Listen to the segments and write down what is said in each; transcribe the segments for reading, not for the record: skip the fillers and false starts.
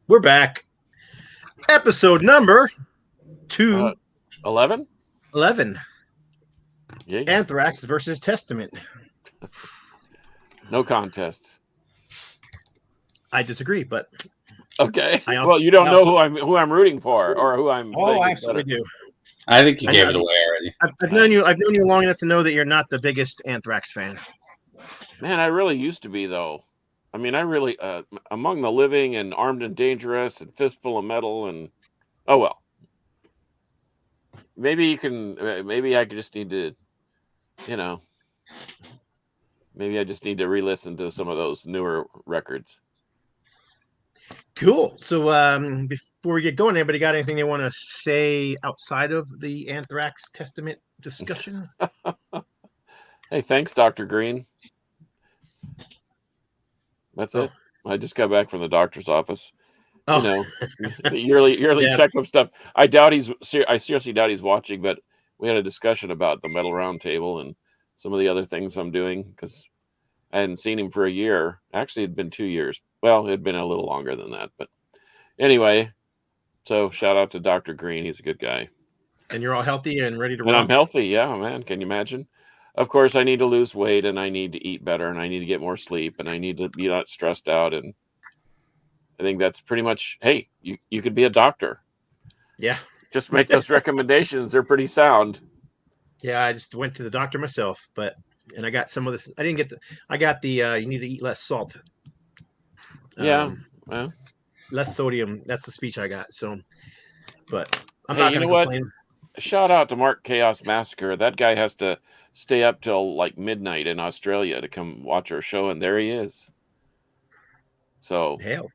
We're back. Episode number 11? 211. Yeah. Anthrax versus Testament. No contest. I disagree, but okay. Well, you don't know who I'm rooting for or who I'm saying I is better. absolutely do. I think you gave it away already. I've known you. I've known you long enough to know that you're not the biggest Anthrax fan. Man, I really used to be though. I mean, I really Among the Living and Armed and Dangerous and Fistful of Metal and oh well. Maybe you can. Maybe I just need to, maybe I just need to re-listen to some of those newer records. Cool. So before we get going, anybody got anything they want to say outside of the Anthrax Testament discussion? Hey, thanks, Dr. Green. That's it. I just got back from the doctor's office. The yearly checkup stuff. I seriously doubt he's watching, but we had a discussion about the Metal Round Table and some of the other things I'm doing because I hadn't seen him for a year. Actually, it'd been 2 years. Well, it'd been a little longer than that, but anyway. So shout out to Dr. Green. He's a good guy. And you're all healthy and ready to run. And I'm healthy. Yeah, man. Can you imagine? Of course, I need to lose weight and I need to eat better and I need to get more sleep and I need to be not stressed out. And I think that's pretty much, hey, you could be a doctor. Yeah. Just make those recommendations. They're pretty sound. Yeah, I just went to the doctor myself, and I got some of this. I didn't get I got the, you need to eat less salt. Yeah. Less sodium. That's the speech I got. So, but I'm not going to complain. Shout out to Mark Chaos Massacre. That guy has to stay up till like midnight in Australia to come watch our show. And there he is. So hell.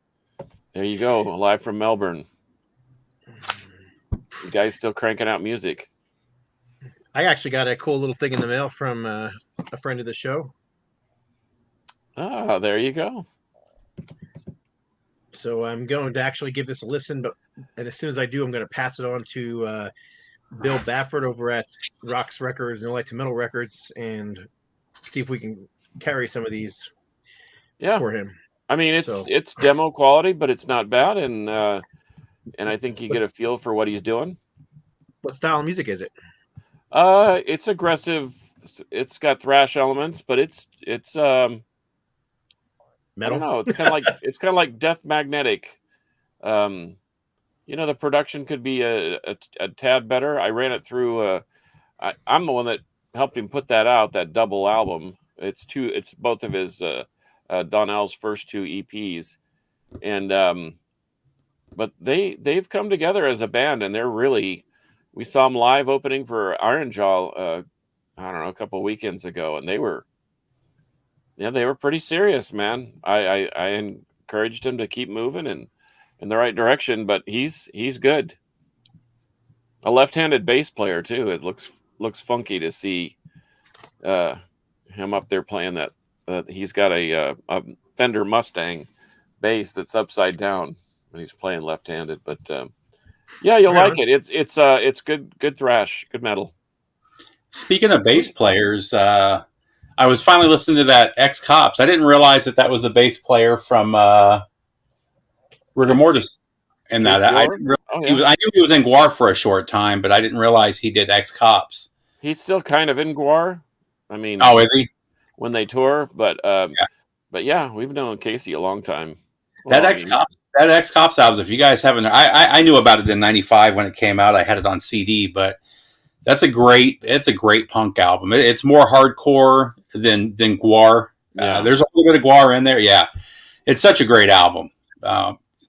There you go, live from Melbourne. The guy's still cranking out music. I actually got a cool little thing in the mail from a friend of the show. Ah, there you go. So I'm going to actually give this a listen, and as soon as I do, I'm going to pass it on to Bill Bafford over at Rocks Records and Light to Metal Records, and see if we can carry some of these for him. I mean, it's demo quality, but it's not bad, and I think you get a feel for what he's doing. What style of music is it? It's aggressive. It's got thrash elements, but it's metal. I don't know. It's kind of like Death Magnetic. The production could be a tad better. I ran it through. I'm the one that helped him put that out. That double album. It's both of his. Donnell's first 2 EPs, and but they've come together as a band, and they're really. We saw them live opening for Iron Jaw. I don't know, a couple weekends ago, and they were pretty serious, man. I encouraged him to keep moving and in the right direction, but he's good. A left-handed bass player too. It looks funky to see him up there playing that. He's got a Fender Mustang bass that's upside down when he's playing left-handed. But you'll like it. It's good thrash, good metal. Speaking of bass players, I was finally listening to that Ex-Cops. I didn't realize that was the bass player from Rigor Mortis. And that I knew he was in Guar for a short time, but I didn't realize he did Ex-Cops. He's still kind of in Guar. I mean, is he? When they tour, but we've known Casey a long time. That Ex-Cops album, if you guys haven't, I knew about it in ¡95 when it came out. I had it on CD, but it's a great punk album. It's more hardcore than Guar. There's a little bit of Guar in there. Yeah, it's such a great album.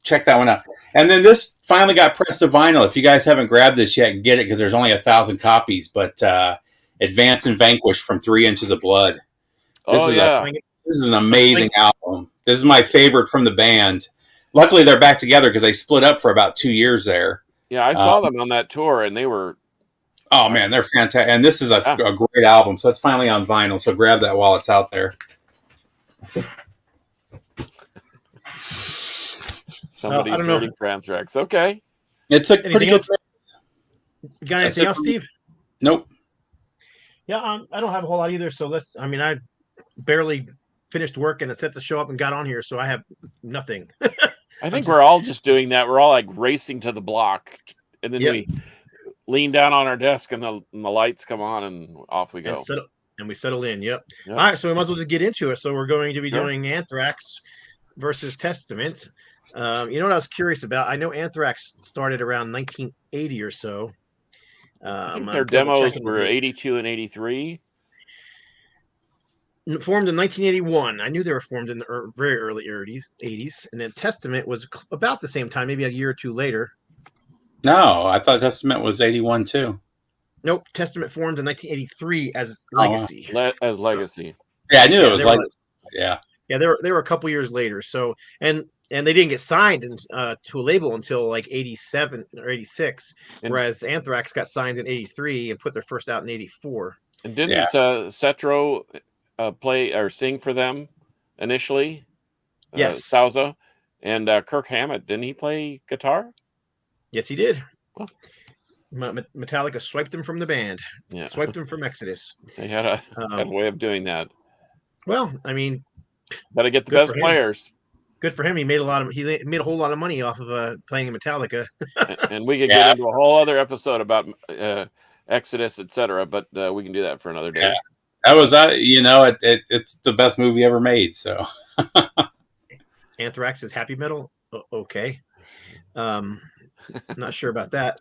Check that one out. And then this finally got pressed to vinyl. If you guys haven't grabbed this yet, get it because there's only 1,000 copies. But Advance and Vanquish from 3 Inches of Blood. This is an amazing album. This is my favorite from the band. Luckily, they're back together because they split up for about 2 years there. Yeah, I saw them on that tour, and they were... Oh, man, they're fantastic. And this is a great album, so it's finally on vinyl, so grab that while it's out there. Somebody's rooting for Anthrax. Okay. It's a pretty good... You got anything else, Steve? Nope. Yeah, I don't have a whole lot either, so I barely finished work and I set the show up and got on here, so I have nothing. I think we're all just doing that. We're all like racing to the block, and then Yep. we lean down on our desk, and the lights come on, and off we go. And we settle in. Yep. All right, so we might as well just get into it. So we're going to be doing Anthrax versus Testament. You know what I was curious about? I know Anthrax started around 1980 or so. I think their demos were 82 and 83. Formed in 1981. I knew they were formed in the very early 80s. And then Testament was about the same time, maybe a year or two later. No, I thought Testament was 81 too. Nope, Testament formed in 1983 as Legacy. As Legacy. So, yeah, I knew it was Legacy. Yeah. Yeah, they were a couple years later. So and they didn't get signed to a label until like 87 or 86, whereas Anthrax got signed in 83 and put their first out in 84. And didn't Cetro play or sing for them initially? Yes. Sousa. And Kirk Hammett, didn't he play guitar? Yes, he did. Well, Metallica swiped him from the band. Yeah. Swiped him from Exodus. They had a way of doing that. Well, I mean, gotta get the best players. Good for him. He made a whole lot of money off of playing in Metallica. And we could get into a whole other episode about Exodus, etc. But we can do that for another day. Yeah. That was it's the best movie ever made. So Anthrax is happy metal. Okay. Not sure about that.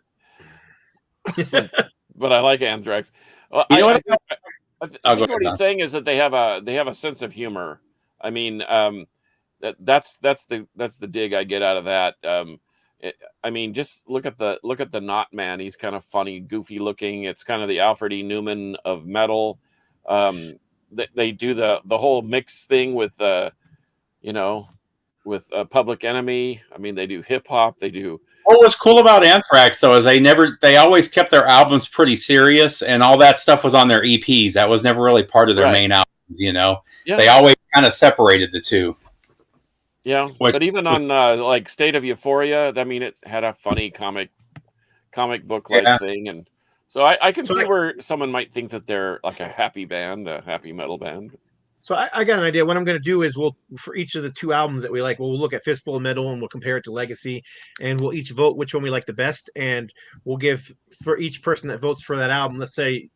But I like Anthrax. Well, you know what? I think what he's saying is that they have a sense of humor. I mean, that's the dig I get out of that. I mean, just look at the Knot Man. He's kind of funny, goofy looking. It's kind of the Alfred E. Newman of metal. They do the whole mix thing with Public Enemy. I mean, they do hip hop. They do. What was cool about Anthrax though is they always kept their albums pretty serious, and all that stuff was on their EPs. That was never really part of their main albums. They always kind of separated the two. Yeah, but even on like State of Euphoria, I mean, it had a funny comic book like thing, and so I can see where someone might think that they're like a happy band, a happy metal band. So I got an idea. What I'm going to do is for each of the two albums that we like, we'll look at Fistful of Metal and we'll compare it to Legacy, and we'll each vote which one we like the best, and we'll give for each person that votes for that album. Let's say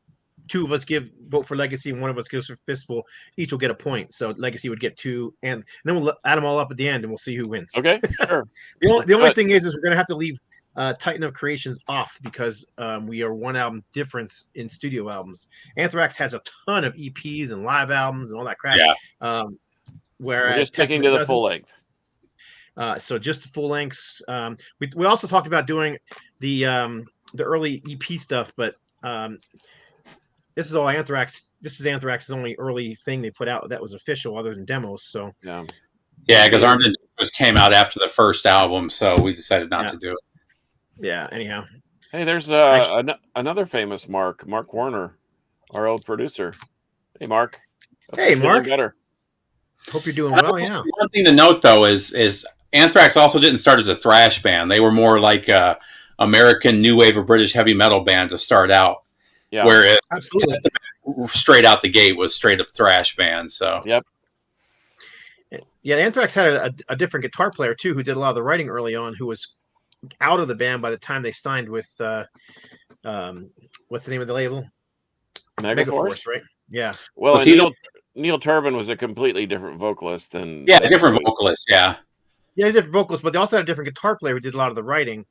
two of us vote for Legacy and one of us goes for Fistful. Each will get a point. So Legacy would get 2, and then we'll add them all up at the end and we'll see who wins. Okay, sure. The only thing is we're going to have to leave Titan of Creations off because we are one album difference in studio albums. Anthrax has a ton of EPs and live albums and all that crap. Yeah. Whereas we're just sticking to the full length. So just the full lengths. We also talked about doing the early EP stuff, but this is all Anthrax. This is Anthrax's only early thing they put out that was official, other than demos. So yeah, because Armed and Dangerous came out after the first album, so we decided not to do it. Yeah. Anyhow, hey, there's another famous Mark Warner, our old producer. Hey, Mark. Hey, Mark. Better. Hope you're doing well. Yeah. One thing to note though is Anthrax also didn't start as a thrash band. They were more like a American new wave or British heavy metal band to start out. Yeah. Whereas straight out the gate was straight up thrash band. So yep. Yeah, Anthrax had a different guitar player too, who did a lot of the writing early on, who was out of the band by the time they signed with what's the name of the label? Megaforce, right? Yeah. Well, Neil Turbin was a completely different vocalist than different vocalist. Yeah, different vocalist, but they also had a different guitar player who did a lot of the writing.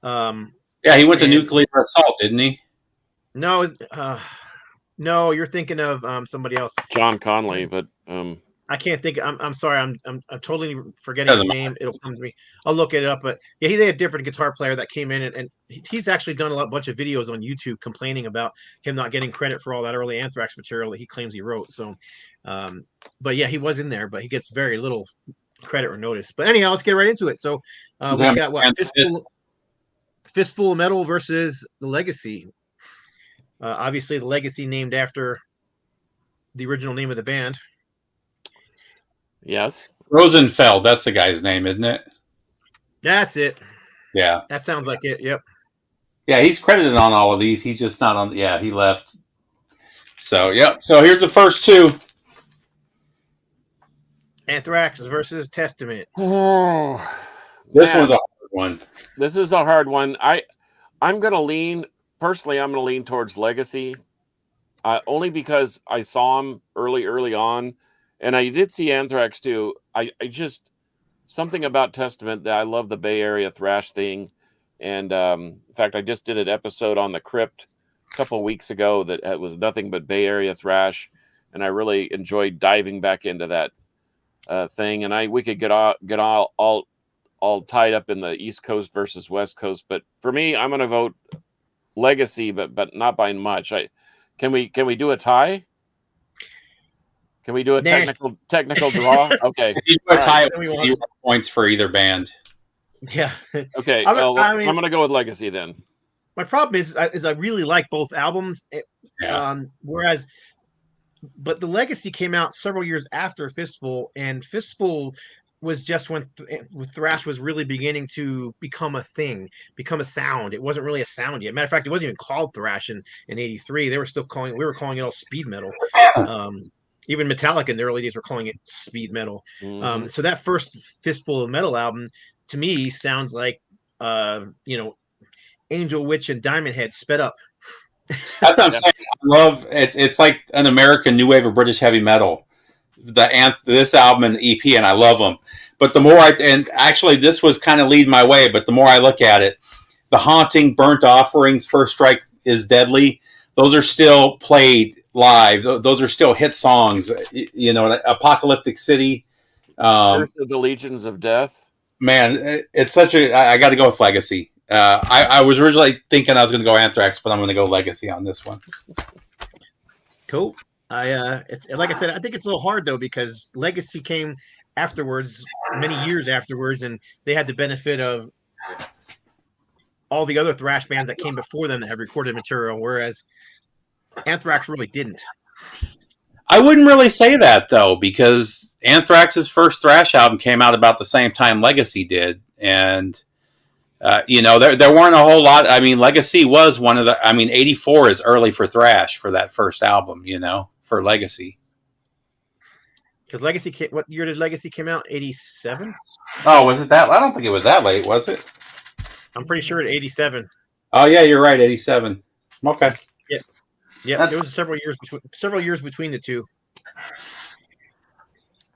He went to Nuclear Assault, didn't he? No, you're thinking of somebody else. John Conley, but I can't think. I'm sorry. I'm totally forgetting the name. It'll come to me. I'll look it up. But yeah, they had a different guitar player that came in, and he's actually done a bunch of videos on YouTube complaining about him not getting credit for all that early Anthrax material that he claims he wrote. So, but yeah, he was in there, but he gets very little credit or notice. But anyhow, let's get right into it. So we got what Fistful of Metal versus the Legacy. Obviously, the Legacy named after the original name of the band. Yes. Rosenfeld, that's the guy's name, isn't it? That's it. Yeah. That sounds like it, yep. Yeah, he's credited on all of these. He's just not on... Yeah, he left. So, yep. So, here's the first two. Anthrax versus Testament. Oh, This one's Man, a hard one. this is a hard one. I'm gonna lean personally. I'm gonna lean towards Legacy, only because I saw him early on, and I did see Anthrax too. I just something about Testament that I love the Bay Area thrash thing, and in fact, I just did an episode on the Crypt a couple weeks ago that was nothing but Bay Area thrash, and I really enjoyed diving back into that thing. And we could get all tied up in the East Coast versus West Coast, but for me, I'm going to vote Legacy, but not by much. Can we do a tie? Can we do a Nah. technical draw? Okay. If you do a tie, Then we it's want- 0 points for either band. Yeah. Okay. I I'm mean- going to go with Legacy then. My problem is I really like both albums. Yeah. Whereas, but the Legacy came out several years after Fistful, and Fistful was just when thrash was really beginning to become a thing, become a sound. It wasn't really a sound yet. Matter of fact, it wasn't even called thrash in '83. We were calling it all speed metal. Even Metallica in the early days were calling it speed metal. Mhm. So that first Fistful of Metal album to me sounds like Angel Witch and Diamond Head sped up. That's what I'm saying. I love it's like an American new wave of British heavy metal. This album and the EP, and I love them. But the more and actually this was kind of leading my way, but the more I look at it, The Haunting, Burnt Offerings, First Strike is Deadly. Those are still played live. Those are still hit songs. Apocalyptic City. Curse of the Legions of Death. Man, it's such a. I got to go with Legacy. I was originally thinking I was going to go Anthrax, but I'm going to go Legacy on this one. Cool. Like I said, I think it's a little hard though because Legacy came afterwards, many years afterwards, and they had the benefit of all the other thrash bands that came before them that had recorded material, whereas Anthrax really didn't. I wouldn't really say that though, because Anthrax's first thrash album came out about the same time Legacy did, and there weren't a whole lot. I mean, Legacy was one of the. I mean, '84 is early for thrash for that first album. For Legacy. Because Legacy, what year did Legacy come out? '87. Oh, was it that? I don't think it was that late, was it? I'm pretty sure '87. Oh yeah, you're right, '87. Okay. Yeah, That's- there was several years between the two.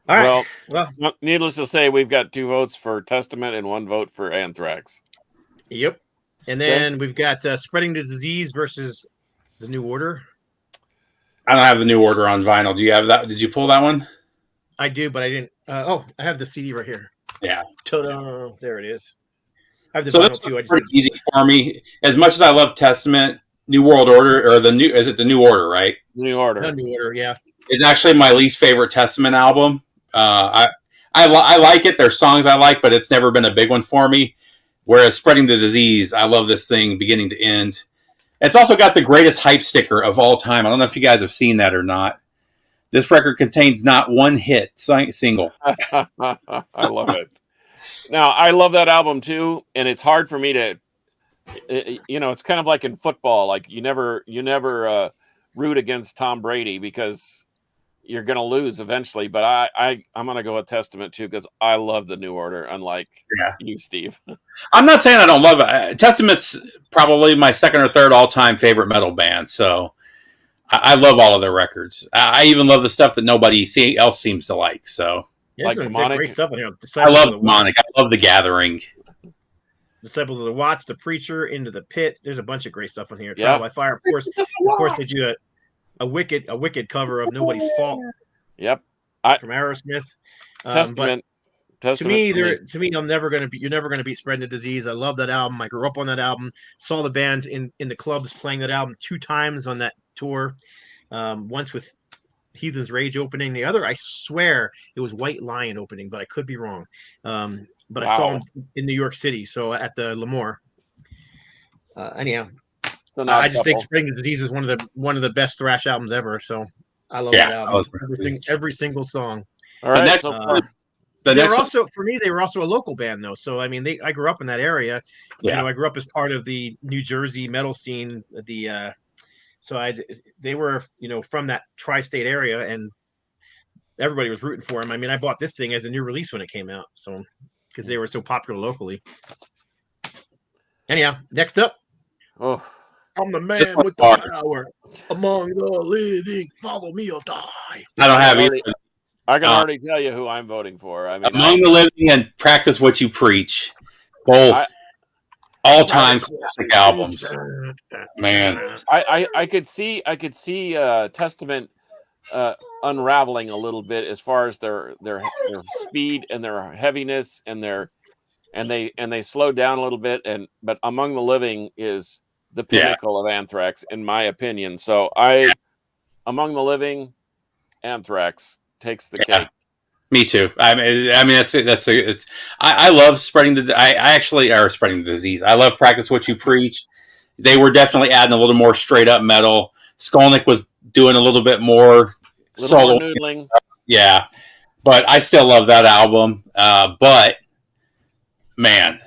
All right. Well, needless to say, we've got 2 votes for Testament and 1 vote for Anthrax. yep. And then we've got Spreading the Disease versus the New Order. I don't have the New Order on vinyl. Do you have that? Did you pull that one? I do, but I didn't. I have the CD right here. Yeah. Ta-da! There it is. I have the So vinyl this too. was pretty easy for me. As much as I love Testament, New World Order or the new is it the New Order, right? New Order. The New Order, yeah. Is actually my least favorite Testament album. I like it. There's songs I like, but it's never been a big one for me. Whereas Spreading the Disease, I love this thing beginning to end. It's also got the greatest hype sticker of all time. I don't know if you guys have seen that or not. This record contains not one hit single. I love it. Now, I love that album too, and it's hard for me to, it's kind of like in football. Like you never root against Tom Brady because you're going to lose eventually. But I'm going to go with Testament too because I love the New Order, unlike you, Steve. I'm not saying I don't love it. Testament's probably my second or third all-time favorite metal band. So I love all of their records. I even love the stuff that nobody else seems to like. So Yeah, like there's some Demonic. great stuff in here. I love Demonic. I love The Gathering. Disciples of the Watch, The Preacher, Into the Pit. There's a bunch of great stuff in here. Yeah. Trial by Fire, of course, they do a wicked cover of Nobody's Fault Yep. from Aerosmith. Testament. To me, you're never gonna beat Spreading the Disease. I love that album. I grew up on that album. Saw the band in the clubs playing that album 2 times on that tour. Once with Heathen's Rage opening, the other I swear it was White Lion opening, but I could be wrong. But I saw him in New York City, so at the Lemoore. Anyhow, So I just think Spreading the Disease is one of the best thrash albums ever. So I love that album. Every single song. All right. next- So They were also a local band though. So I mean, I grew up in that area. Yeah. I grew up as part of the New Jersey metal scene. They were from that tri-state area, and everybody was rooting for them. I mean, I bought this thing as a new release when it came out, so because they were so popular locally. Anyhow, next up, Oh, I'm the This man one's with the hard. power among the living. Follow me or die. I don't have already- either. I can Uh, already tell you who I'm voting for. I mean, Among the Living and Practice What You Preach, both I- all-time classic albums. Man, I could see Testament unraveling a little bit as far as their speed and their heaviness and they slowed down a little bit, but Among the Living is the pinnacle of Anthrax in my opinion. So Among the Living, Anthrax takes the cake. me too. I mean, I love spreading the. I actually are spreading the disease. I love Practice What You Preach. They were definitely adding a little more straight up metal. Skolnick was doing a little bit more solo. More noodling. Yeah, but I still love that album. But man,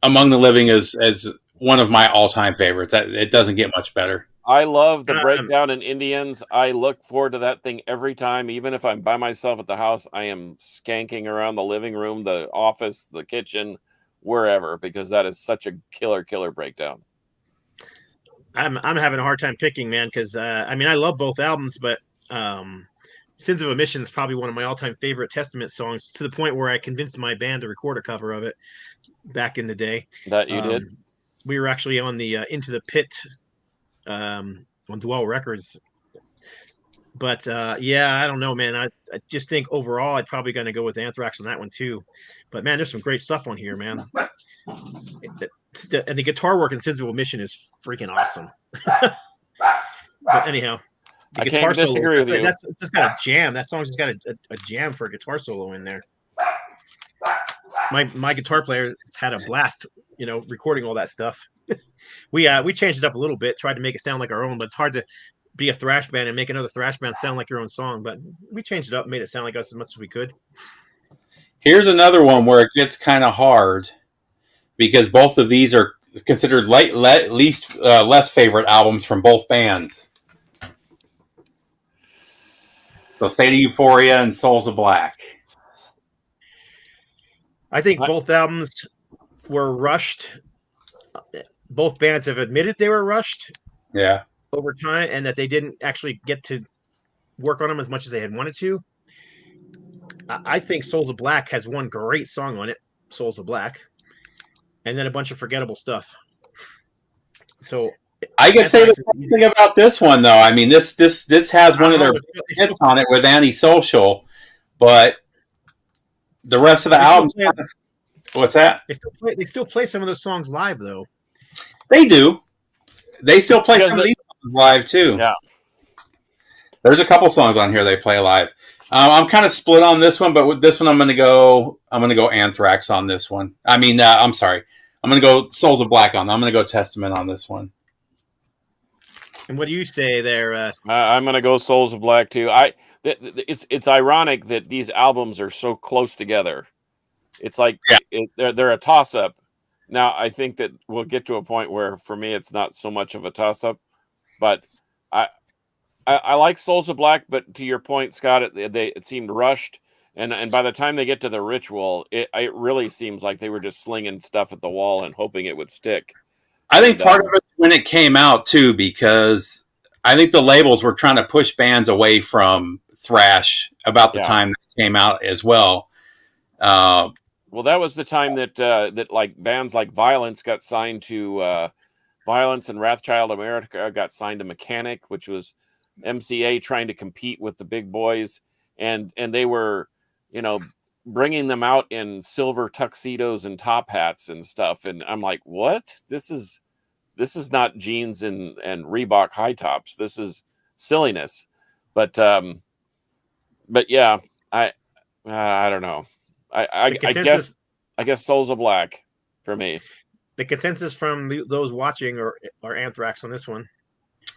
Among the Living is one of my all time favorites. It doesn't get much better. I love the breakdown in Indians. I look forward to that thing every time. Even if I'm by myself at the house, I am skanking around the living room, the office, the kitchen, wherever, because that is such a killer breakdown. I'm having a hard time picking, man, because I mean I love both albums, but Sins of Omission is probably one of my all-time favorite Testament songs, to the point where I convinced my band to record a cover of it back in the day. That you did? We were actually on the Into the Pit on Dwell Records. But yeah, I don't know, man. I just think overall I'd probably going to go with Anthrax on that one too. But man, there's some great stuff on here, man. And the guitar work in Sins of Omission is freaking awesome. But anyhow, the guitar solo, disagree with you. That's just got a jam. That song's just got a jam for a guitar solo in there. My guitar player had a blast, recording all that stuff. We changed it up a little bit, tried to make it sound like our own, but it's hard to be a thrash band and make another thrash band sound like your own song. But we changed it up, made it sound like us as much as we could. Here's another one where it gets kind of hard because both of these are considered less favorite albums from both bands. So State of Euphoria and Souls of Black. I think both albums were rushed. Both bands have admitted they were rushed. Yeah. Over time, and that they didn't actually get to work on them as much as they had wanted to. I think Souls of Black has one great song on it, Souls of Black, and then a bunch of forgettable stuff. So I could say the same thing about this one, though. I mean, this has one of their hits on it with Antisocial, but the rest of the albums. What's that? They still play some of those songs live, though. They do. They still play some of these songs live too. Yeah. There's a couple songs on here they play live. I'm kind of split on this one, but with this one, I'm going to go Anthrax on this one. I mean, I'm sorry. I'm going to go Souls of Black on them. I'm going to go Testament on this one. And what do you say there? I'm going to go Souls of Black too. It's ironic that these albums are so close together. It's like they're a toss up. Now I think that we'll get to a point where for me it's not so much of a toss up, but I like Souls of Black. But to your point, Scott, it seemed rushed, and by the time they get to the Ritual, it really seems like they were just slinging stuff at the wall and hoping it would stick. I think part of it when it came out too, because I think the labels were trying to push bands away from thrash about the time that came out as well. Well, that was the time that like bands like Violence got signed to Violence, and Wrathchild America got signed to Mechanic, which was MCA trying to compete with the big boys, and they were, bringing them out in silver tuxedos and top hats and stuff. And I'm like, what? This is not jeans and Reebok high tops. This is silliness. But yeah, I don't know. I guess Souls of Black for me. The consensus from those watching are Anthrax on this one.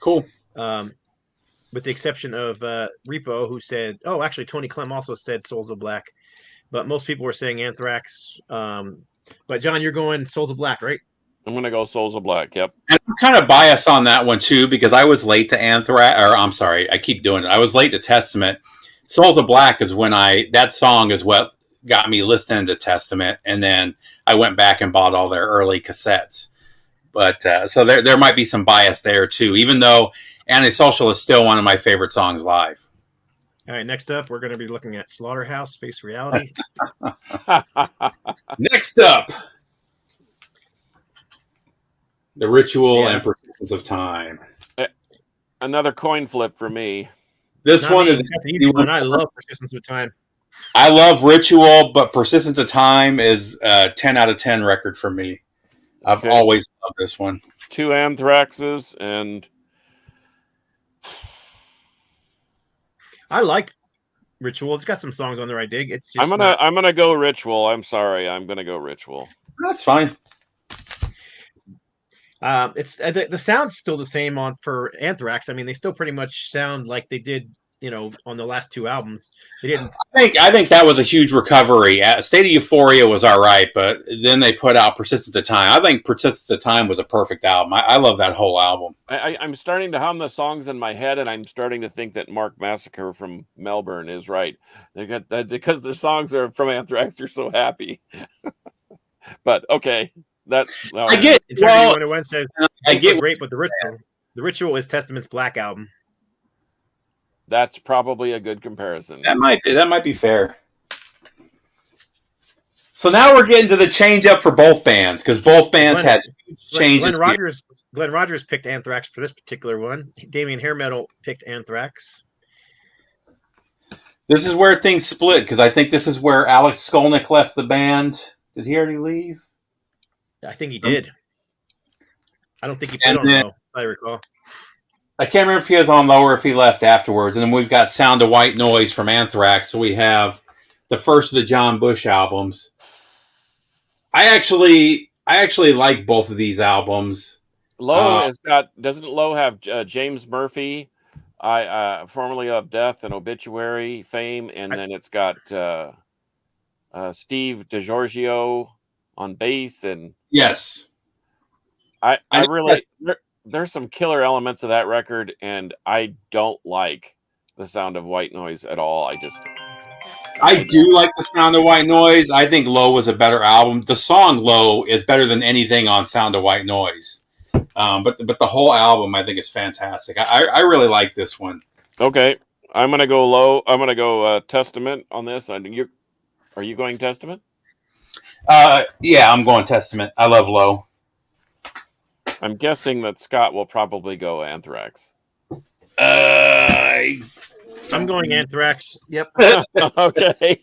Cool. With the exception of Repo, who said, actually Tony Clem also said Souls of Black, but most people were saying Anthrax. But John, you're going Souls of Black, right? I'm going to go Souls of Black. Yep. And I'm kind of biased on that one too, because I was late to Anthrax, or I'm sorry, I keep doing it. I was late to Testament. Souls of Black is when that song is what got me listening to Testament, and then I went back and bought all their early cassettes. But so there might be some bias there too, even though Antisocial is still one of my favorite songs live. All right, next up, we're going to be looking at Slaughterhouse, Face Reality. Next up, The Ritual and Persistence of Time. Another coin flip for me. This one is an easy one. I love Persistence of Time. I love Ritual, but Persistence of Time is a 10 out of 10 record for me. I've always loved this one. 2 Anthraxes, and I like Ritual. It's got some songs on there I dig. It's just I'm gonna go Ritual. I'm sorry, I'm gonna go Ritual. That's fine. It's the sound's still the same for Anthrax. I mean, they still pretty much sound like they did, on the last 2 albums. They didn't. I think that was a huge recovery. State of Euphoria was all right, but then they put out Persistence of Time. I think Persistence of Time was a perfect album. I love that whole album. I'm starting to hum the songs in my head, and I'm starting to think that Mark Massacre from Melbourne is right. They got that because the songs are from Anthrax. They're so happy. But okay, I get. Well, when it went says I get great, but the Ritual is Testament's Black Album. That's probably a good comparison. That might be fair. So now we're getting to the change up for both bands, because both bands had changes. Glenn Rogers picked Anthrax for this particular one. Damien Hair Metal picked Anthrax. This is where things split, because I think this is where Alex Skolnick left the band. Did he already leave? I think he did. I don't think he played on low, if I recall. I can't remember if he was on low or if he left afterwards. And then we've got Sound of White Noise from Anthrax. So we have the first of the John Bush albums. I actually like both of these albums. Low doesn't Low have James Murphy, formerly of Death and Obituary fame, and then it's got Steve DiGiorgio on bass, and yes, I really there's some killer elements of that record, and I don't like the Sound of White Noise at all. I do like the Sound of White Noise. I think Low was a better album. The song Low is better than anything on Sound of White Noise. But the whole album I think is fantastic. I really like this one. Okay, I'm gonna go Low. I'm gonna go Testament on this. Are you going Testament? Yeah, I'm going Testament. I love Low. I'm guessing that Scott will probably go Anthrax. I'm going Anthrax. Yep. Okay.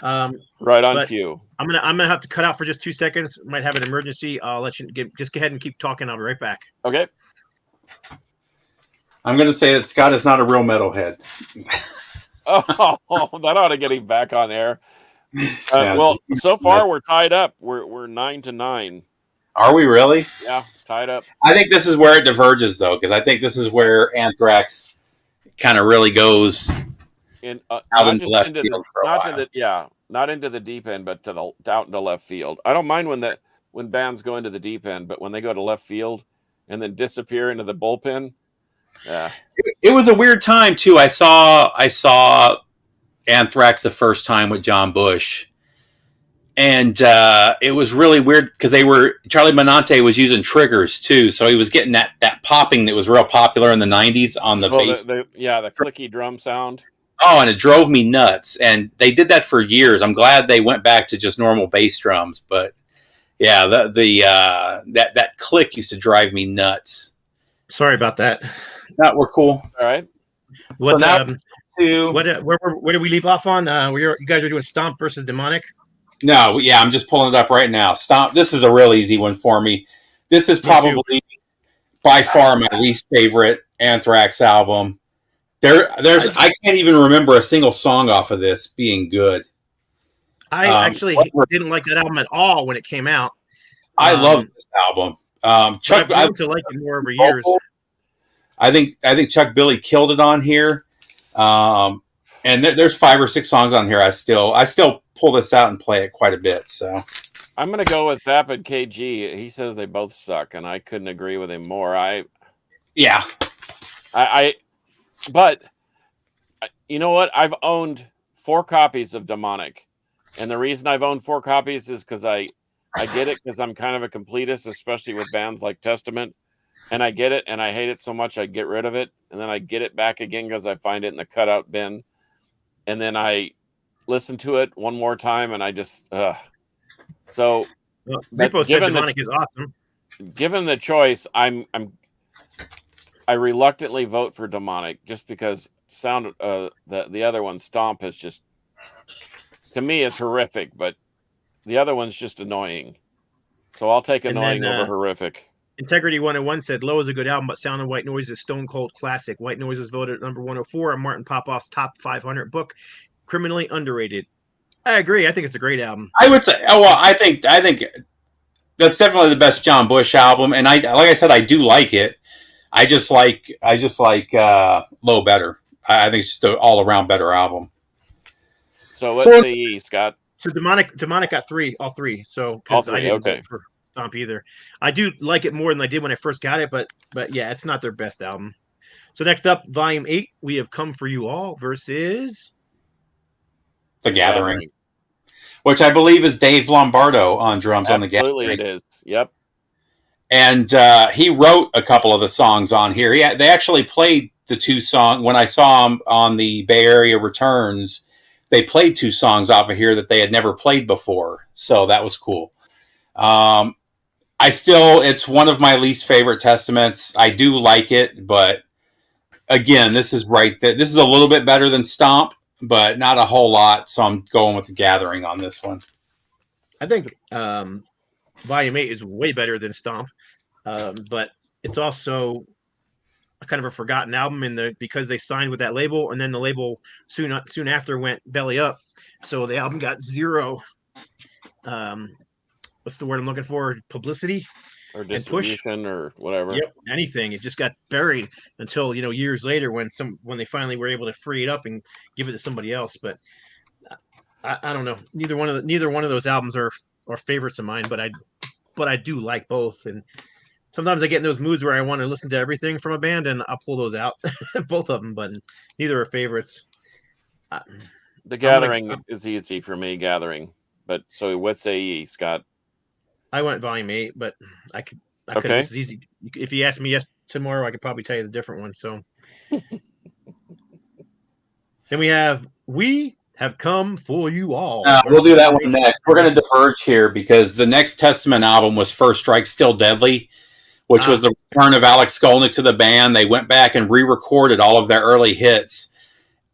Right on cue. I'm gonna have to cut out for just 2 seconds. Might have an emergency. I'll let you just go ahead and keep talking. I'll be right back. Okay. I'm gonna say that Scott is not a real metalhead. Oh, that ought to get him back on air. Well, so far we're tied up. We're 9-9. Are we really? Yeah, tied up. I think this is where it diverges, though, because I think this is where Anthrax kind of really goes out into left field for a while. Not into the deep end, but out into left field. I don't mind when bands go into the deep end, but when they go to left field and then disappear into the bullpen, yeah. It was a weird time too. I saw Anthrax the first time with John Bush. And it was really weird because Charlie Benante was using triggers too, so he was getting that popping that was real popular in the '90s on the bass. The clicky drum sound. Oh, and it drove me nuts. And they did that for years. I'm glad they went back to just normal bass drums, but yeah, that click used to drive me nuts. Sorry about that. No, we're cool. All right. Where did we leave off on? You guys were doing Stomp versus Demonic. No, yeah, I'm just pulling it up right now. Stomp. This is a real easy one for me. This is probably by far my least favorite Anthrax album. I can't even remember a single song off of this being good. I actually didn't like that album at all when it came out. I love this album. Chuck, I've grown to like it more over years. I think Chuck Billy killed it on here. And there's 5 or 6 songs on here. I still pull this out and play it quite a bit. So I'm going to go with Vapid KG. He says they both suck, and I couldn't agree with him more. But you know what? I've owned 4 copies of Demonic, And the reason I've owned 4 copies is because I get it, because I'm kind of a completist, especially with bands like Testament. And I get it, and I hate it so much I get rid of it, and then I get it back again because I find it in the cutout bin, and then I listen to it one more time, and I just so. Well, Zippo said Demonic is awesome. Given the choice, I reluctantly vote for Demonic just because the other one, Stomp, is just, to me, is horrific, but the other one's just annoying. So I'll take annoying over horrific. Integrity 101 said Low is a good album, but Sound of White Noise is stone cold classic. White Noise was voted number 104 on Martin Popoff's top 500 book. Criminally underrated. I agree. I think it's a great album. I would say, I think that's definitely the best John Bush album, and like I said, I do like it. I just like Low better. I think it's just an all around better album. So let's say Scott. So Demonic got all three. So all three, I didn't vote for Stomp either. I do like it more than I did when I first got it, but yeah, it's not their best album. So next up, Volume 8, We Have Come For You All versus The Gathering. Which I believe is Dave Lombardo on drums. On The Gathering. Absolutely, it is. Yep. And he wrote a couple of the songs on here. They actually played the 2 songs. When I saw him on the Bay Area Returns, they played 2 songs off of here that they had never played before. So that was cool. It's one of my least favorite Testaments. I do like it, but again, this is this is a little bit better than Stomp, but not a whole lot. So I'm going with The Gathering on this one. I think Volume 8 is way better than Stomp, but it's also a kind of a forgotten album because they signed with that label, and then the label soon after went belly up, so the album got zero. What's the word I'm looking for? Publicity or distribution or whatever. Yep, anything. It just got buried until years later when they finally were able to free it up and give it to somebody else. But I don't know. Neither one of those albums are favorites of mine. But I do like both, and sometimes I get in those moods where I want to listen to everything from a band, and I'll pull those out, both of them. But neither are favorites. The Gathering is easy for me. Gathering, but so what say ye, Scott? I went Volume 8, but I could. Okay. This is easy. If you ask me tomorrow, I could probably tell you the different one. So then we have We Have Come For You All. We'll do that one next. We're going to diverge here because the next Testament album was First Strike Still Deadly, which was the return of Alex Skolnick to the band. They went back and re-recorded all of their early hits.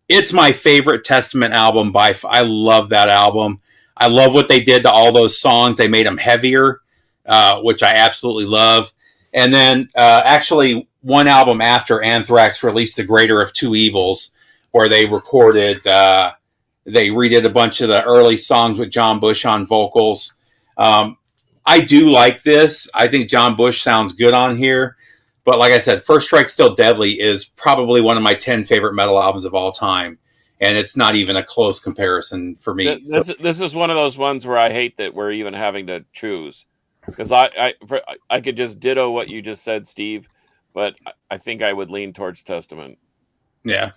It's my favorite Testament album. I love that album. I love what they did to all those songs. They made them heavier, which I absolutely love. And then actually one album after, Anthrax released The Greater of Two Evils, where they recorded, they redid a bunch of the early songs with John Bush on vocals. I do like this. I think John Bush sounds good on here. But like I said, First Strike Still Deadly is probably one of my 10 favorite metal albums of all time. And it's not even a close comparison for me. This is one of those ones where I hate that we're even having to choose. Because I could just ditto what you just said, Steve. But I think I would lean towards Testament. Yeah.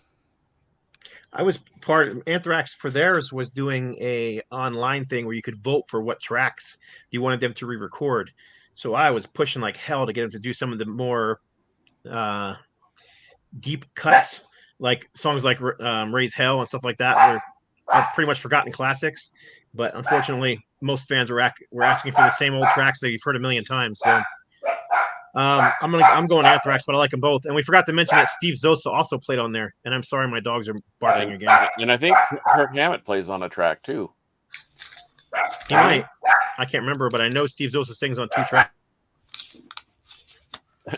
I was part of Anthrax for theirs was doing a online thing where you could vote for what tracks you wanted them to re-record. So I was pushing like hell to get them to do some of the more deep cuts, like songs like Raise Hell and stuff like that are pretty much forgotten classics. But unfortunately, most fans were asking for the same old tracks that you've heard a million times. So I'm going Anthrax, but I like them both. And we forgot to mention that Steve Zosa also played on there. And I'm sorry, my dogs are barking again. And I think Kirk Hammett plays on a track too. He might. I can't remember, but I know Steve Zosa sings on 2 tracks.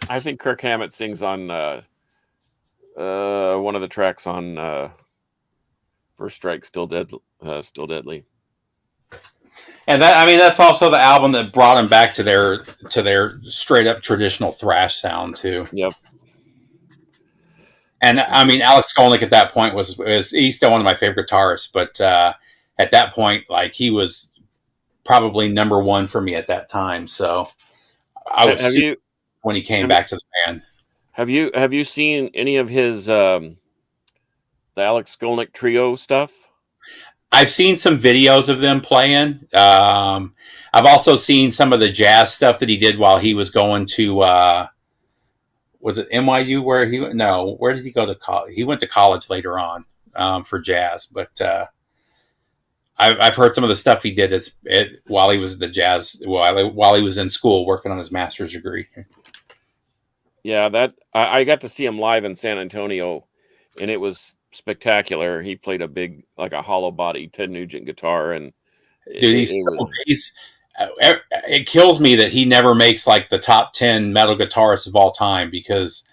I think Kirk Hammett sings on one of the tracks on First Strike Still Deadly. And that's also the album that brought them back to their straight up traditional thrash sound too. Yep. And Alex Skolnick at that point was he's still one of my favorite guitarists, but at that point, like, he was probably number 1 for me at that time. So I was when he came back to the band. Have you seen any of his the Alex Skolnick trio stuff? I've seen some videos of them playing. I've also seen some of the jazz stuff that he did while he was going to, was it NYU where where did he go to college? He went to college later on for jazz, but I've heard some of the stuff he did while he was at the jazz, while he was in school working on his master's degree. Yeah, that I got to see him live in San Antonio, and it was spectacular. He played a big, like a hollow body Ted Nugent guitar, and Dude, it kills me that he never makes like the top 10 metal guitarists of all time, because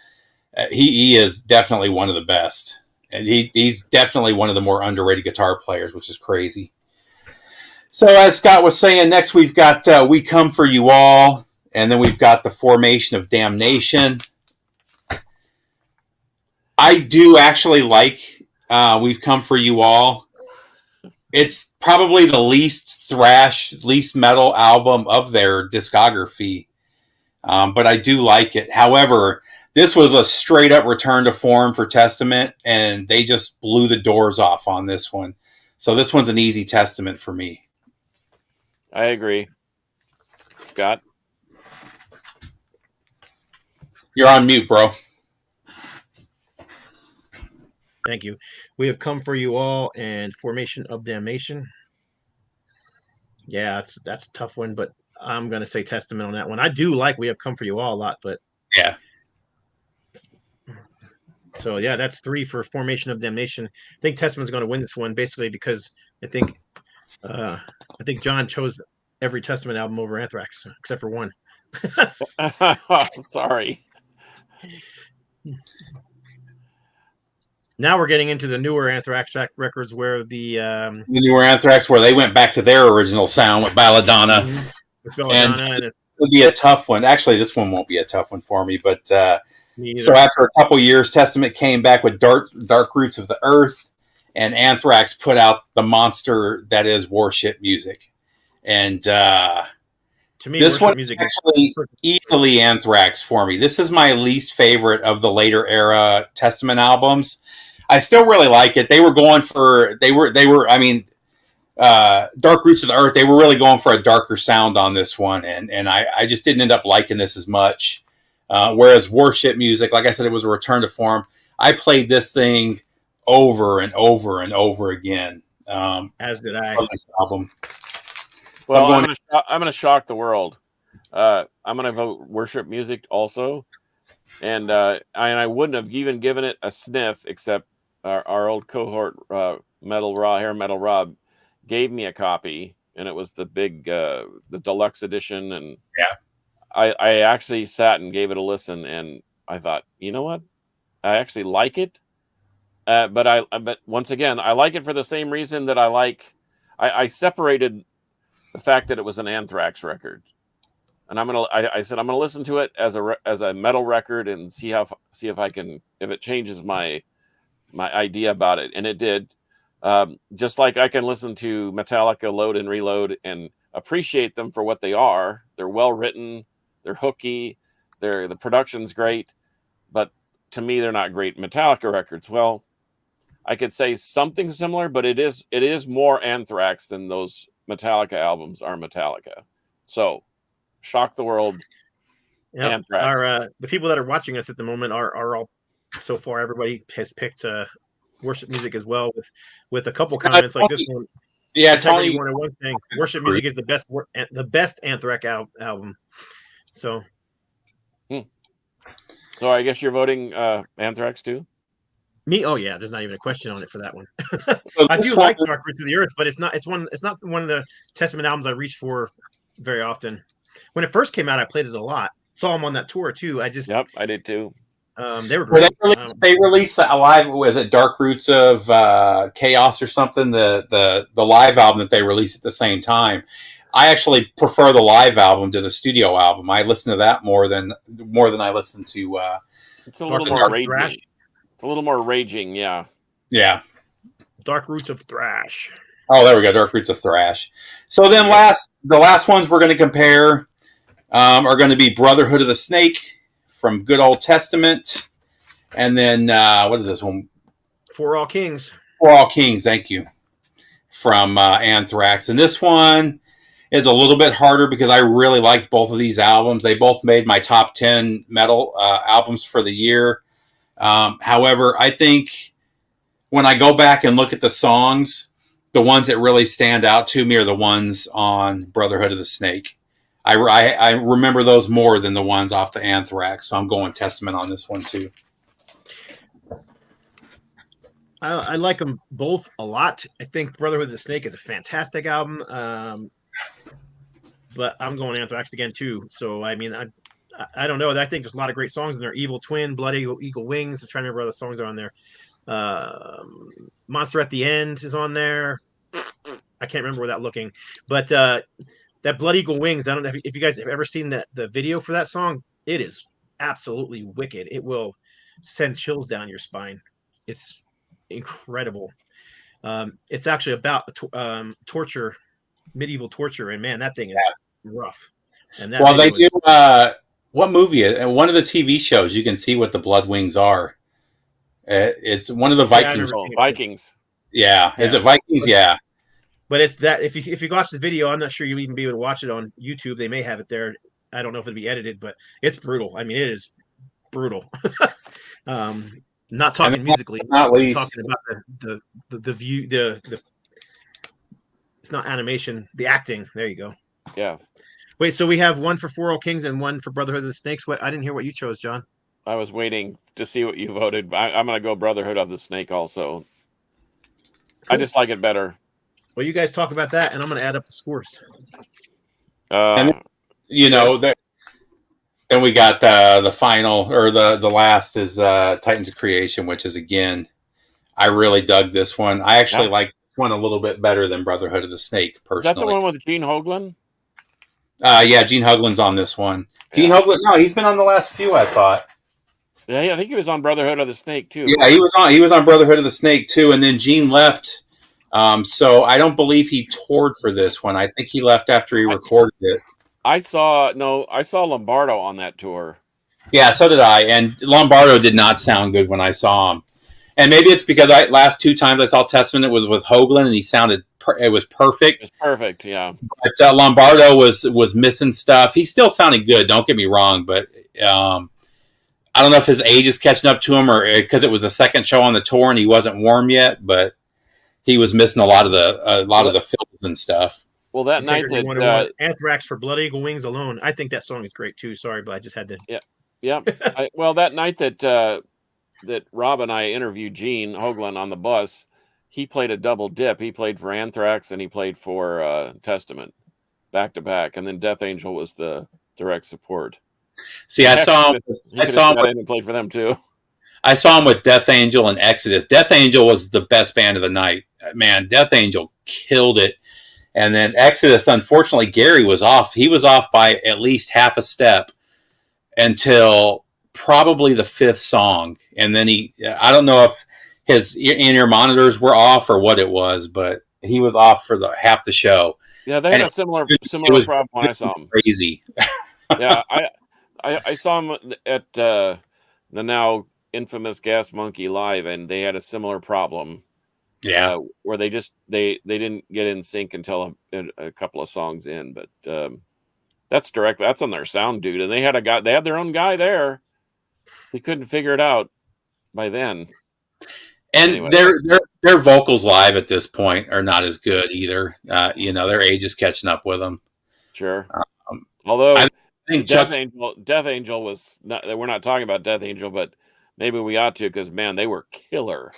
he is definitely one of the best. And he's definitely one of the more underrated guitar players, which is crazy. So as Scott was saying, next we've got We Come For You All, and then we've got The Formation of Damnation. I do actually like We've Come For You All. It's probably the least thrash, least metal album of their discography, but I do like it. However, this was a straight up return to form for Testament, and they just blew the doors off on this one. So this one's an easy Testament for me. I agree. Scott? You're on mute, bro. Thank you. We Have Come For You All and Formation of Damnation. Yeah, that's a tough one, but I'm going to say Testament on that one. I do like We Have Come For You All a lot, but yeah. So yeah, that's 3 for Formation of Damnation. I think Testament's going to win this one, basically because I think John chose every Testament album over Anthrax, except for one. Sorry. Now we're getting into the newer Anthrax records, where the newer Anthrax, where they went back to their original sound with Belladonna. And it would be a tough one. Actually, this one won't be a tough one for me, but so after a couple years, Testament came back with Dark Roots of the Earth, and Anthrax put out the monster that is Worship Music. And to me, this one is actually easily Anthrax for me. This is my least favorite of the later era Testament albums. I still really like it. They were going for I mean, Dark Roots of the Earth, they were really going for a darker sound on this one, and I just didn't end up liking this as much. Whereas Worship Music, like I said, it was a return to form. I played this thing over and over and over again. As did I. This album. Well, I'm going to shock the world. I'm going to vote Worship Music also, and I wouldn't have even given it a sniff, except our old cohort, Hair Metal Rob, gave me a copy, and it was the big, the deluxe edition, and yeah. I actually sat and gave it a listen, and I thought, you know what? I actually like it. But once again, I like it for the same reason that I separated the fact that it was an Anthrax record, and I said I'm gonna listen to it as a metal record and see if it changes my idea about it, and it did. Just like I can listen to Metallica Load and Reload and appreciate them for what they are. They're well written. They're hooky. The production's great, but to me, they're not great Metallica records. Well, I could say something similar, but it is more Anthrax than those Metallica albums are Metallica. So, shock the world. Yep. Anthrax. The people that are watching us at the moment are all, so far, everybody has picked Worship Music as well, with a couple comments like this one. Yeah, Tony. One thing: Worship Music is the best Anthrax album. So I guess you're voting Anthrax too? Me? Oh yeah, there's not even a question on it for that one. I do like Dark Roots of the Earth, but it's not one of the Testament albums I reach for very often. When it first came out, I played it a lot. Saw them on that tour too. I did too. They were great. They released a live, was it Dark Roots of Chaos or something? The live album that they released at the same time. I actually prefer the live album to the studio album. I listen to that more than I listen to. It's a little more raging. Thrash. It's a little more raging, yeah. Yeah. Dark Roots of Thrash. Oh, there we go. Dark Roots of Thrash. So then the last ones we're going to compare are going to be Brotherhood of the Snake from Good Old Testament. And then, what is this one? For All Kings. For All Kings, thank you. from Anthrax. And this one is a little bit harder because I really liked both of these albums. They both made my top 10 metal albums for the year. However, I think when I go back and look at the songs, the ones that really stand out to me are the ones on Brotherhood of the Snake. I remember those more than the ones off the Anthrax, so I'm going Testament on this one too. I like them both a lot. I think Brotherhood of the Snake is a fantastic album, but I'm going Anthrax again too. So I mean, I don't know. I think there's a lot of great songs in there. Evil Twin, Blood Eagle Wings. I'm trying to remember other songs are on there. Monster at the End is on there. I can't remember without looking, but that Blood Eagle Wings. I don't know if you guys have ever seen the video for that song. It is absolutely wicked. It will send chills down your spine. It's incredible. It's actually about torture, medieval torture, and man, that thing is rough. And that well, they do. What movie? One of the TV shows. You can see what the blood wings are. It's one of the Vikings. Vikings. Yeah. Is it Vikings? Yeah. But it's that if you watch the video, I'm not sure you'll even be able to watch it on YouTube. They may have it there. I don't know if it'll be edited, but it's brutal. I mean, it is brutal. Not talking musically, not least talking about the view, the it's not animation, the acting. There you go. Yeah. Wait, so we have one for Four Old Kings and one for Brotherhood of the Snakes. What? I didn't hear what you chose, John. I was waiting to see what you voted. I'm going to go Brotherhood of the Snake also. Cool. I just like it better. Well, you guys talk about that, and I'm going to add up the scores. And then we got the final, or the last is Titans of Creation, which is, again, I really dug this one. I actually like this one a little bit better than Brotherhood of the Snake, personally. Is that the one with Gene Hoglan? Yeah, Gene Hoglan's on this one. Gene Hoglan, no, he's been on the last few, I thought. Yeah, I think he was on Brotherhood of the Snake too. Yeah, he was on Brotherhood of the Snake too, and then Gene left. So I don't believe he toured for this one. I think he left after he recorded it. I saw Lombardo on that tour. Yeah, so did I. And Lombardo did not sound good when I saw him. And maybe it's because last two times I saw Testament, it was with Hoglan, and he sounded it was perfect. It's perfect, yeah. But Lombardo was missing stuff. He still sounded good. Don't get me wrong, but I don't know if his age is catching up to him, or because it was the second show on the tour and he wasn't warm yet. But he was missing a lot of the fills and stuff. Well, that night that Anthrax for Blood Eagle Wings alone, I think that song is great too. Sorry, but I just had to. Yeah. Well, that night that Rob and I interviewed Gene Hoglan on the bus, he played a double dip. He played for Anthrax and he played for Testament, back to back, and then Death Angel was the direct support. See, I saw him and played for them too. I saw him with Death Angel and Exodus. Death Angel was the best band of the night. Man, Death Angel killed it. And then Exodus, unfortunately, Gary was off. He was off by at least half a step until probably the fifth song. And then I don't know if his in-ear monitors were off or what it was, but he was off for half the show. Yeah, they had a similar problem when I saw him. Crazy. Yeah, I saw him at the now infamous Gas Monkey Live, and they had a similar problem. Yeah, where they didn't get in sync until a couple of songs in, but that's on their sound dude, and they had their own guy there. He couldn't figure it out by then. And anyway. their vocals live at this point are not as good either. Their age is catching up with them. Sure. Although I think Death Angel was not. We're not talking about Death Angel, but maybe we ought to, because man, they were killer.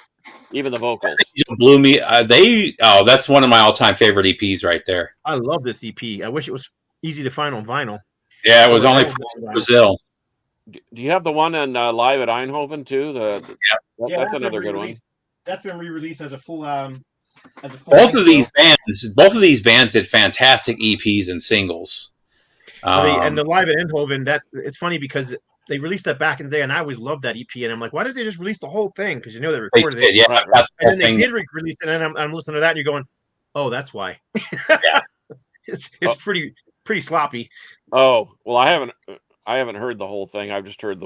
Even the vocals blew me. That's one of my all-time favorite EPs right there. I love this EP. I wish it was easy to find on vinyl. Yeah, it was only Brazil. Do you have the one in live at Eindhoven too? That's another good one. That's been re-released as a full. Both of these bands did fantastic EPs and singles. And the live at Eindhoven, that it's funny because they released that back in the day, and I always loved that EP. And I'm like, why did they just release the whole thing? Because they recorded it. Yeah, right. And then they did release it, and I'm listening to that, and you're going, oh, that's why. Yeah. It's pretty sloppy. Oh well, I haven't heard the whole thing. I've just heard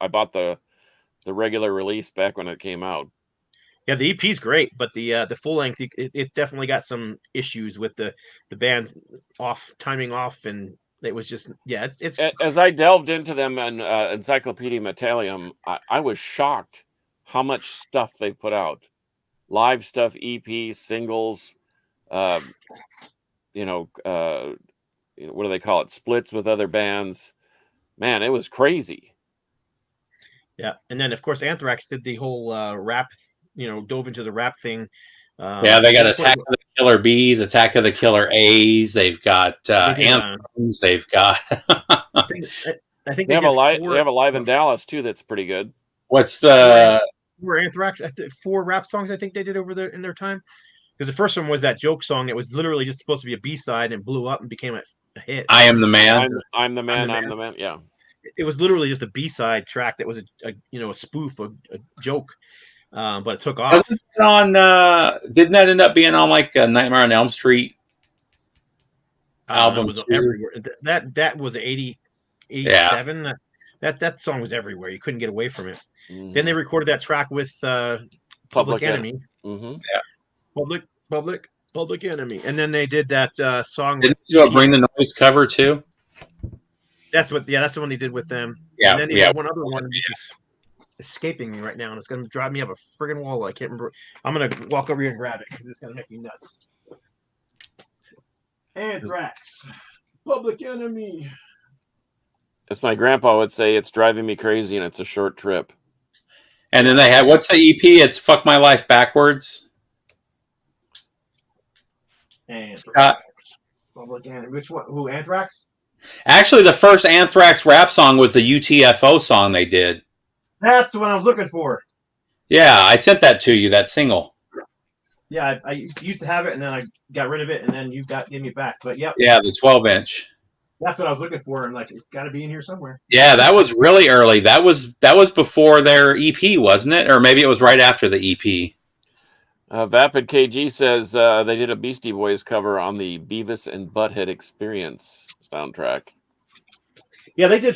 I bought the regular release back when it came out. Yeah, the EP's great, but the full length it's definitely got some issues with the band timing off, and it was just it's As I delved into them in Encyclopedia Metalium, I was shocked how much stuff they put out. Live stuff, EPs, singles, uh, you know, what do they call it? Splits with other bands. Man, it was crazy. yeah. And then of course Anthrax did the whole rap, dove into the rap thing. Yeah, they got They Attack of the Killer Bees, Attack of the Killer A's. They've got they did, Anthems. They've got I think I think They have did a live. four, They have a live in Dallas too. That's pretty good. what's four, the four Anthrax, 4 rap songs I think they did over there in their time. Because the first one was that joke song that was literally just supposed to be a B-side and blew up and became a hit. I Am the Man? I'm the man. I'm I'm the the man. Yeah. It was literally just a B-side track that was a spoof, a joke, but it took off. Wasn't it on? Didn't that end up being on like a Nightmare on Elm Street album? It was too? everywhere. That was 87. That song was everywhere. You couldn't get away from it. Mhm. Then they recorded that track with Public Enemy. Mm-hmm. Public Enemy, and then they did that song. Didn't with you do a Bring the Noise cover too? That's the one they did with them. Yeah, And then they yeah. had one other one just escaping me right now, and it's going to drive me up a friggin' wall. I can't remember. I'm going to walk over here and grab it because it's going to make me nuts. Anthrax, Public Enemy. As my grandpa would say, it's driving me crazy, and it's a short trip. And then they had what's the EP? It's Fuck My Life Backwards. Anthrax. Public Enemy. Which one? Who? Anthrax? Actually, the first Anthrax rap song was the UTFO song they did. That's the one I was looking for. Yeah, I sent that to you, that single. Yeah, I used to have it, and then I got rid of it, and then you gave me it back. But yep. Yeah, the 12-inch. That's what I was looking for, and it's got to be in here somewhere. Yeah, that was really early. That was before their EP, wasn't it? Or maybe it was right after the EP. Vapid KG says they did a Beastie Boys cover on the Beavis and Butthead Experience soundtrack. Yeah, they did.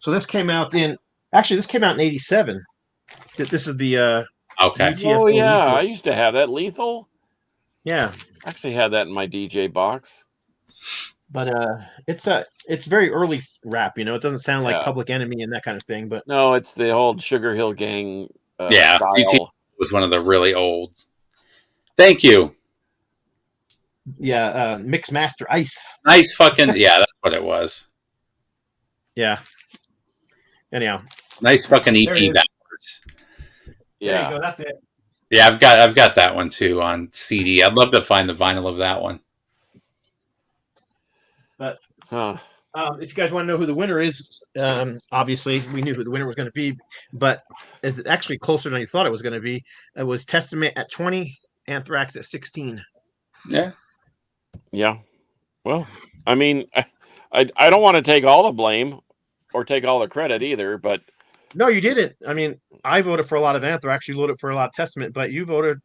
So this came out in 87. This is the Okay. UTFO Oh yeah, Lethal. I used to have that. Lethal. Yeah, I actually had that in my DJ box. but it's very early rap. It doesn't sound like Yeah. Public Enemy and that kind of thing. But No, it's the old Sugar Hill Gang Yeah, style. was one of the really old. Thank you. yeah, Mix Master Ice. Nice fucking yeah, that's what it was. Yeah. Anyhow, Nice fucking There it EP is. backwards. there Yeah. you go. That's it. Yeah, I've got that one too on CD. I'd love to find the vinyl of that one. But Huh. if you guys want to know who the winner is, obviously we knew who the winner was going to be, but it's actually closer than you thought it was going to be. It was Testament at 20, Anthrax at 16. Yeah. Yeah. Well, I mean, I don't want to take all the blame or take all the credit either, but No, you didn't. I mean, I voted for a lot of Anthrax. You voted for a lot of Testament, but you voted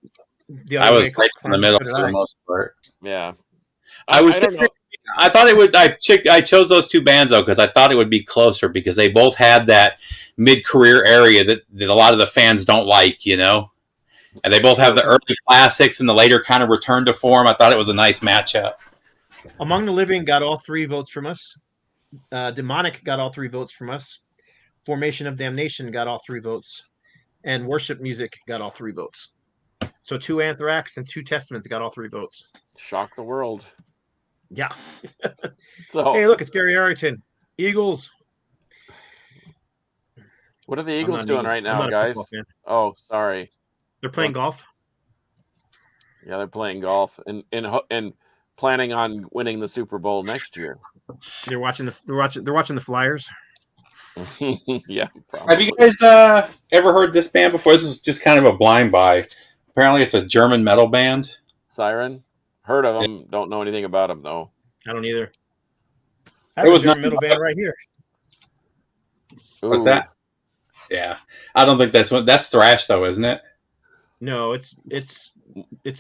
the other I was way. right in the middle So did for the I. most part. yeah. I was don't know. I thought it would. I chose those two bands though because I thought it would be closer because they both had that mid-career area that a lot of the fans don't like, and they both have the early classics and the later kind of return to form. I thought it was a nice matchup. Among the Living got all 3 votes from us. Demonic got all 3 votes from us. Formation of Damnation got all 3 votes, and Worship Music got all 3 votes. So 2 Anthrax and 2 Testaments got all 3 votes. Shock the world. Yeah. So, Hey, look, it's Gary Arrington. Eagles. what are the I'm Eagles not an doing Eagles- right I'm now, not a guys? football fan. Oh, sorry. They're playing golf. Yeah, they're playing golf and planning on winning the Super Bowl next year. They're watching the Flyers. Yeah. Have you probably. guys ever heard this band before? This is just kind of a blind buy. Apparently, it's a German metal band. Siren? Heard of them. Don't know anything about them, though. I don't either. I It have was a German nothing metal band right here. What's Ooh. that? Yeah, I don't think that's thrash though, isn't it? No, it's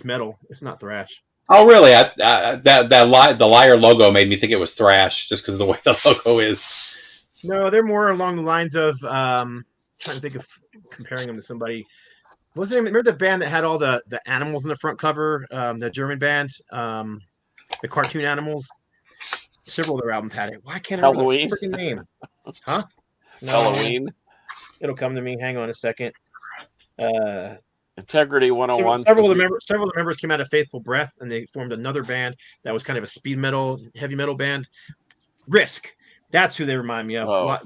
metal. It's not thrash. Oh, really? The Liar logo made me think it was thrash just because of the way the logo is. No, they're more along the lines of trying to think of comparing them to somebody. What was the name? Remember the band that had all the animals in the front cover? The German band, the cartoon animals. Several of their albums had it. Why can't I remember Halloween? the freaking name? Huh? No, Halloween? it'll come to me. Hang on a second. Integrity 101. Several of the members came out of Faithful Breath, and they formed another band that was kind of a speed metal, heavy metal band. Risk. That's who they remind me of. Oh.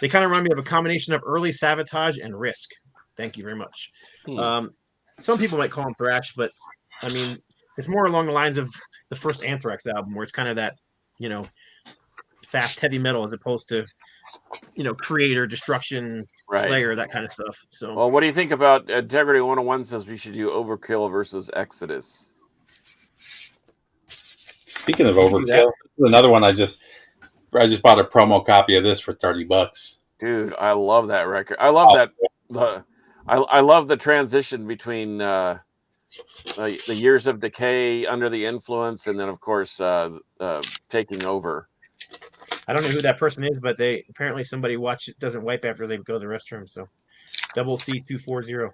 They kind of remind me of a combination of early Sabotage and Risk. Thank you very much. Some people might call them thrash, but I mean, it's more along the lines of the first Anthrax album, where it's kind of that, fast heavy metal as opposed to, Creator, Destruction, Slayer, that kind of stuff. So, well, what do you think about Integrity 101 says we should do Overkill versus Exodus? Speaking of Overkill, another one I just bought a promo copy of this for $30. Dude, I love that record. I love that. I love the transition between the Years of Decay, Under the Influence, and then of course Taking Over. I don't know who that person is, but apparently somebody doesn't wipe after they go to the restroom. So, double C240.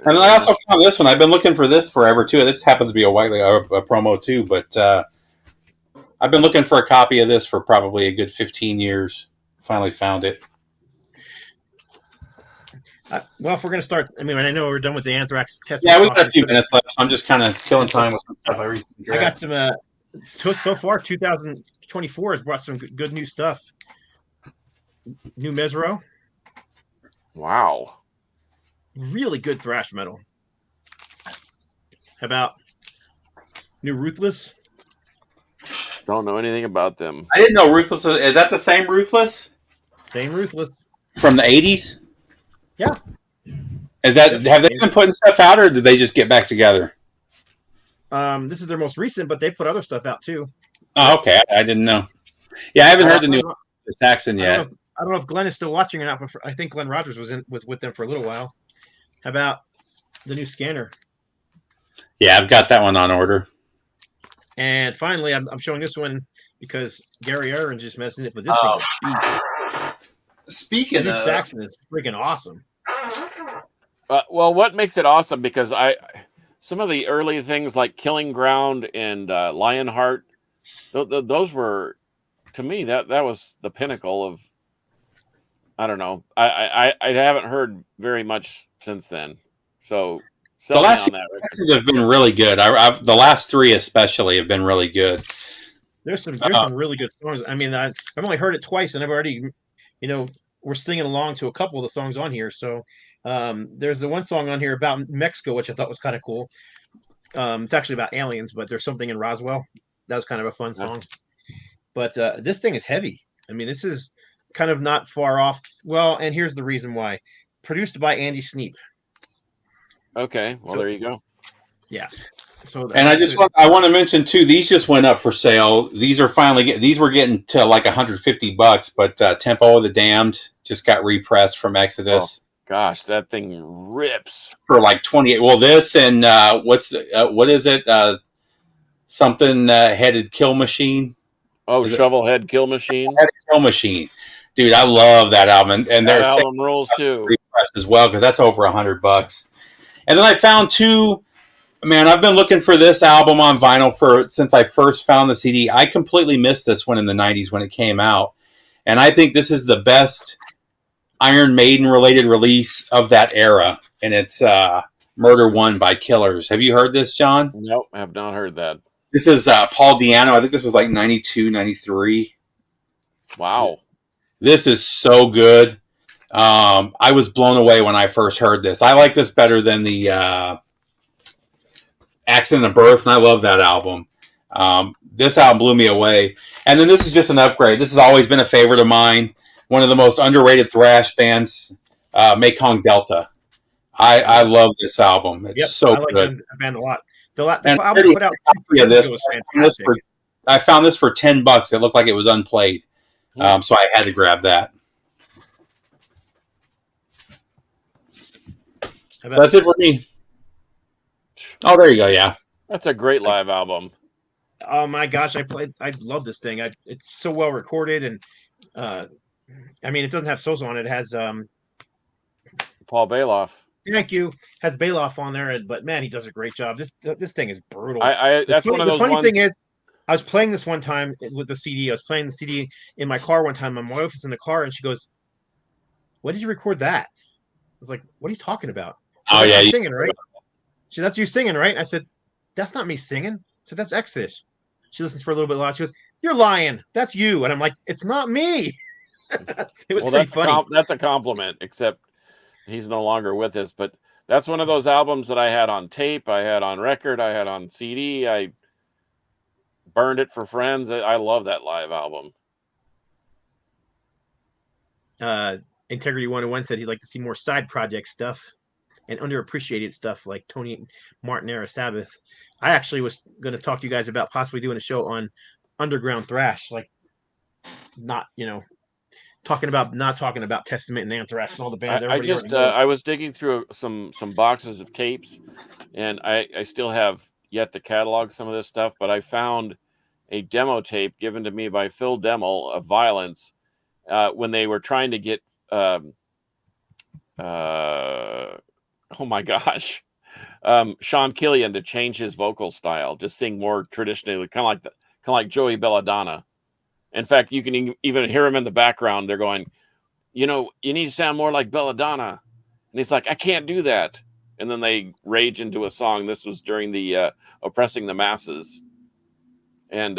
And I also found this one. I've been looking for this forever too. This happens to be a promo too, but I've been looking for a copy of this for probably a good 15 years. Finally found it. Well, if we're going to start, I know we're done with the Anthrax test. Yeah, we've got a few minutes left. So I'm just kind of killing time with some stuff I recently got some. So far, 2024 has brought some good new stuff. New Mesro. Wow. Really good thrash metal. How about new Ruthless? Don't know anything about them. I didn't know Ruthless. Is that the same Ruthless? Same Ruthless. From the 80s? Yeah. Have they been putting stuff out, or did they just get back together? This is their most recent, but they put other stuff out too. Oh, okay. I didn't know. Yeah, I haven't heard the new Saxon yet. I don't know if Glenn is still watching or not, but I think Glenn Rogers was with them for a little while. How about the new Scanner? Yeah, I've got that one on order. And finally, I'm showing this one because Gary Aaron just mentioned it, but this thing is Speaking of Saxon is freaking awesome. Well, what makes it awesome? Because some of the early things like Killing Ground and Lionheart, those were, to me, that was the pinnacle of. I don't know. I haven't heard very much since then. So the last few have been really good. The last three especially have been really good. There's some really good songs. I've only heard it twice, and I've already, we're singing along to a couple of the songs on here. So there's the one song on here about Mexico, which I thought was kind of cool. It's actually about aliens, but there's something in Roswell. That was kind of a fun song. But this thing is heavy. This is kind of not far off. Well, and here's the reason why. Produced by Andy Sneap. Okay, well, there you go. Yeah. So, and I want to mention too, these just went up for sale. These are these were getting to like $150, but Tempo of the Damned just got repressed from Exodus. Oh, gosh, that thing rips for like 28. Well, this and what is it? Something headed Kill Machine. Oh, Shovelhead Kill Machine. Kill Machine, dude, I love that album, and that album rules too as well because that's over $100. And then I found two. Man, I've been looking for this album on vinyl since I first found the CD. I completely missed this one in the 90s when it came out. And I think this is the best Iron Maiden related release of that era. And it's Murder One by Killers. Have you heard this, John? Nope, I have not heard that. This is Paul Di'Anno. I think this was like 92, 93. Wow. This is so good. I was blown away when I first heard this. I like this better than the Accident of Birth, and I love that album. This album blew me away. And then this is just an upgrade. This has always been a favorite of mine. One of the most underrated thrash bands, Mekong Delta. I love this album. It's so good. I like that band a lot. The album put out I found this for $10. It looked like it was unplayed. So I had to grab that. So that's it for me. Oh, there you go. Yeah, that's a great live album. Oh my gosh, I love this thing. It's so well recorded, and it doesn't have Sosa on it. It has Paul Bailoff. Thank you. Has Bailoff on there, but man, he does a great job. This thing is brutal. That's one of The those funny ones. thing is, I was playing this one time with the CD. I was playing the CD in my car one time. My wife was in the car, and she goes, "When did you record that?" I was like, "What are you talking about?" She goes, Oh that's yeah, you singing, right? She, that's you singing, right? I said, "That's not me singing." I said, "That's Exodus." She listens for a little bit loud. She goes, "You're lying. That's you." And I'm like, "It's not me." It was pretty funny. That's a compliment, except he's no longer with us. But that's one of those albums that I had on tape, I had on record, I had on CD. I burned it for friends. I love that live album. Integrity 101 said he'd like to see more side project stuff and underappreciated stuff like Tony Martin era Sabbath. I actually was going to talk to you guys about possibly doing a show on underground thrash, like not not talking about Testament and Anthrax and all the bands everybody already knows. I was digging through some boxes of tapes, and I still have yet to catalog some of this stuff, but I found a demo tape given to me by Phil Demmel of Violence when they were trying to get oh my gosh, Sean Killian to change his vocal style, just sing more traditionally, kind of like Joey Belladonna. In fact, you can even hear him in the background. They're going, you need to sound more like Belladonna, and he's like, I can't do that. And then they rage into a song. This was during the Oppressing the Masses, and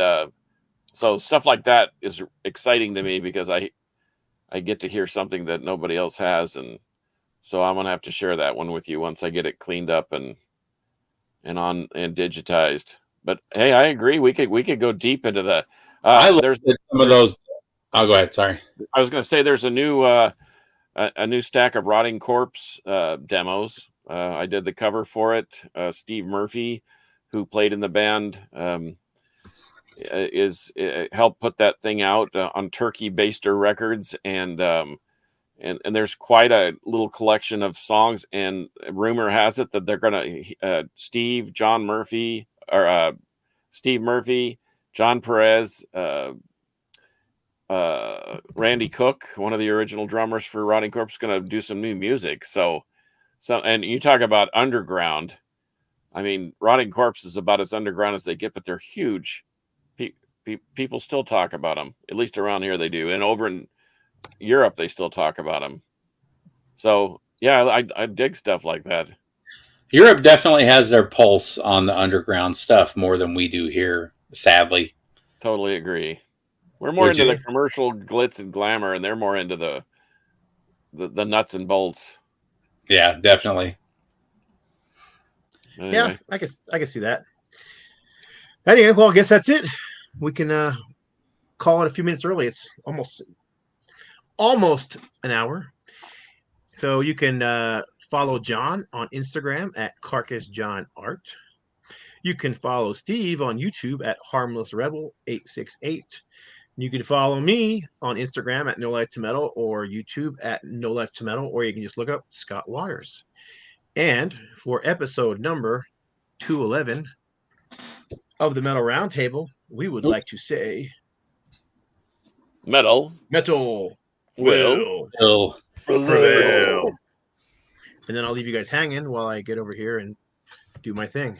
so stuff like that is exciting to me because I get to hear something that nobody else has, and so I'm gonna have to share that one with you once I get it cleaned up and digitized. But hey, I agree. We could go deep into the. I love some of those. I'll go ahead. Sorry. I was going to say there's a new stack of Rotting Corpse demos. I did the cover for it. Steve Murphy, who played in the band, is helped put that thing out on Turkey Baster Records, and there's quite a little collection of songs. And rumor has it that they're gonna Steve Murphy, John Perez, Randy Cook, one of the original drummers for Rotting Corpse, going to do some new music. So, and you talk about underground. I mean, Rotting Corpse is about as underground as they get, but they're huge. People still talk about them, at least around here they do, and over in Europe they still talk about them. So yeah, I dig stuff like that. Europe definitely has their pulse on the underground stuff more than we do here, sadly. Totally agree. We're more into the commercial glitz and glamour, and they're more into the nuts and bolts. Yeah, definitely. Anyway. Yeah, I can see that. Anyway, well, I guess that's it. We can call it a few minutes early. It's almost an hour. So you can follow John on Instagram at CarcassJohnArt. You can follow Steve on YouTube at HarmlessRebel868. You can follow me on Instagram at No Life to Metal or YouTube at No Life to Metal, or you can just look up Scott Waters. And for episode number 211 of the Metal Roundtable, we would like to say metal will prevail. And then I'll leave you guys hanging while I get over here and do my thing.